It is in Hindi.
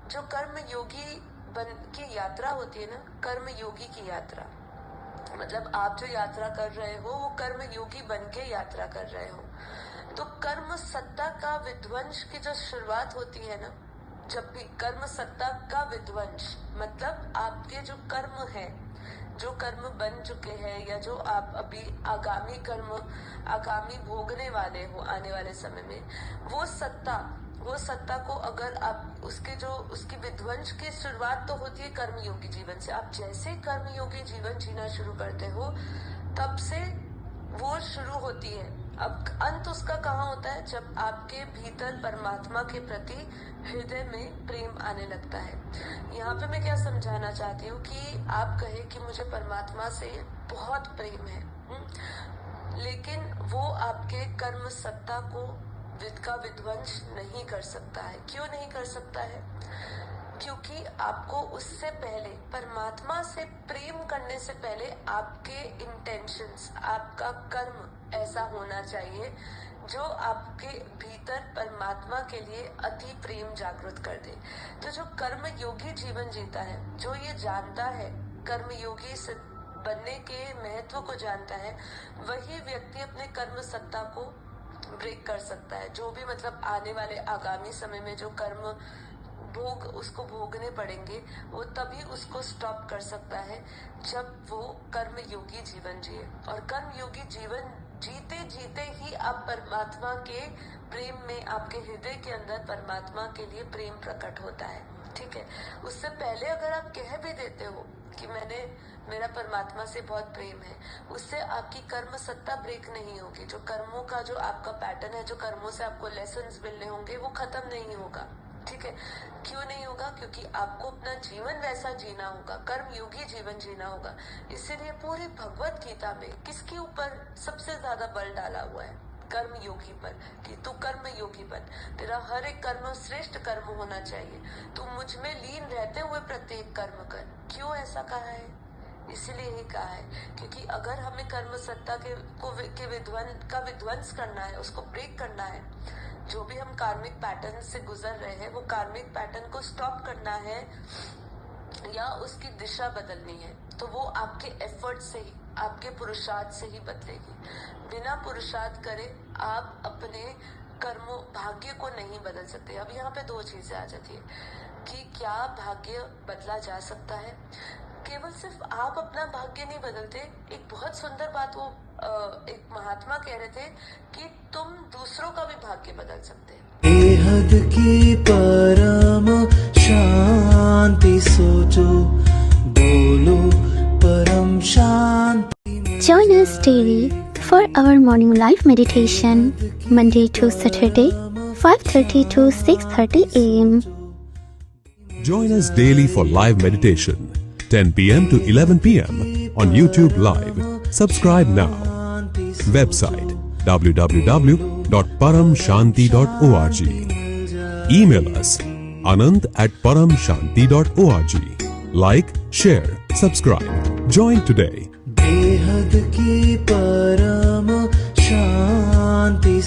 जो कर्म योगी बन की यात्रा होती है ना, कर्म योगी की यात्रा, मतलब आप जो यात्रा कर रहे हो वो कर्म योगी बन के यात्रा कर रहे हो। तो कर्म सत्ता का विध्वंस की जो शुरुआत होती है ना, जब भी कर्म सत्ता का विध्वंस मतलब आपके जो कर्म है, जो कर्म बन चुके हैं या जो आप अभी आगामी भोगने वाले हो आने वाले समय में, वो सत्ता को अगर आप उसकी विध्वंस की शुरुआत तो होती है कर्मयोगी जीवन से। आप जैसे कर्मयोगी जीवन जीना शुरू करते हो तब से वो शुरू होती है। अब अंत उसका कहाँ होता है? जब आपके भीतर परमात्मा के प्रति हृदय में प्रेम आने लगता है। यहाँ पे मैं क्या समझाना चाहती हूँ कि आप कहे कि मुझे परमात्मा से बहुत प्रेम है, लेकिन वो आपके कर्म सत्ता का विध्वंस नहीं कर सकता है। क्यों नहीं कर सकता है? क्योंकि आपको उससे पहले, परमात्मा से प्रेम करने से पहले आपके इंटेंशंस, आपका कर्म ऐसा होना चाहिए जो आपके भीतर परमात्मा के लिए अति प्रेम जागृत कर दे। तो जो कर्म योगी जीवन जीता है, जो ये जानता है, कर्म योगी से बनने के महत्व को जानता है, वही व्यक्ति अपने कर्म सत्ता को ब्रेक कर सकता है। जो भी मतलब आने वाले आगामी समय में जो कर्म उसको भोगने पड़ेंगे, वो तभी उसको स्टॉप कर सकता है जब वो कर्म योगी जीवन जिए। और कर्म योगी जीवन जीते जीते ही आप परमात्मा के प्रेम में, आपके हृदय के अंदर परमात्मा के लिए प्रेम प्रकट होता है। ठीक है, उससे पहले अगर आप कह भी देते हो कि मेरा परमात्मा से बहुत प्रेम है, उससे आपकी कर्म सत्ता ब्रेक नहीं होगी। जो कर्मों का जो आपका पैटर्न है, जो कर्मों से आपको लेसन्स मिलने होंगे, वो खत्म नहीं होगा। ठीक है, क्यों नहीं होगा? क्योंकि आपको अपना जीवन वैसा जीना होगा, कर्म योगी जीवन जीना होगा। इसीलिए पूरी भगवत गीता में किसके ऊपर सबसे ज्यादा बल डाला हुआ है? कर्म योगी पर, कि तू कर्म योगी बन, तेरा हर एक कर्म श्रेष्ठ कर्म होना चाहिए, तू मुझ में लीन रहते हुए प्रत्येक कर्म कर। क्यों ऐसा कहा है? इसलिए ही कहा है क्योंकि अगर हमें कर्म सत्ता के विध्वंस करना है, उसको ब्रेक करना है, जो भी हम कार्मिक पैटर्न से गुजर रहे हैं, वो कार्मिक पैटर्न को स्टॉप करना है या उसकी दिशा बदलनी है, तो वो आपके एफर्ट से ही, आपके पुरुषार्थ से ही बदलेगी। बिना पुरुषार्थ करे आप अपने कर्मों, भाग्य को नहीं बदल सकते। अब यहाँ पे दो चीजें आ जाती है कि क्या भाग्य बदला जा सकता है? केवल सिर्फ आप अपना भाग्य नहीं बदलते। एक बहुत सुंदर बात वो एक महात्मा कह रहे थे कि तुम दूसरों का भी भाग्य बदल सकते हैं। बेहद की परम शांति सोचो, बोलो परम शांति। Join us daily for our morning live meditation, Monday to Saturday, 5:30 to 6:30 a.m. Join us daily for live meditation, 10 p.m. to 11 p.m. on YouTube Live. Subscribe now. Website www.paramshanti.org. Email us anand@paramshanti.org. Like, share, subscribe. Join today. बेहद की परम शांति।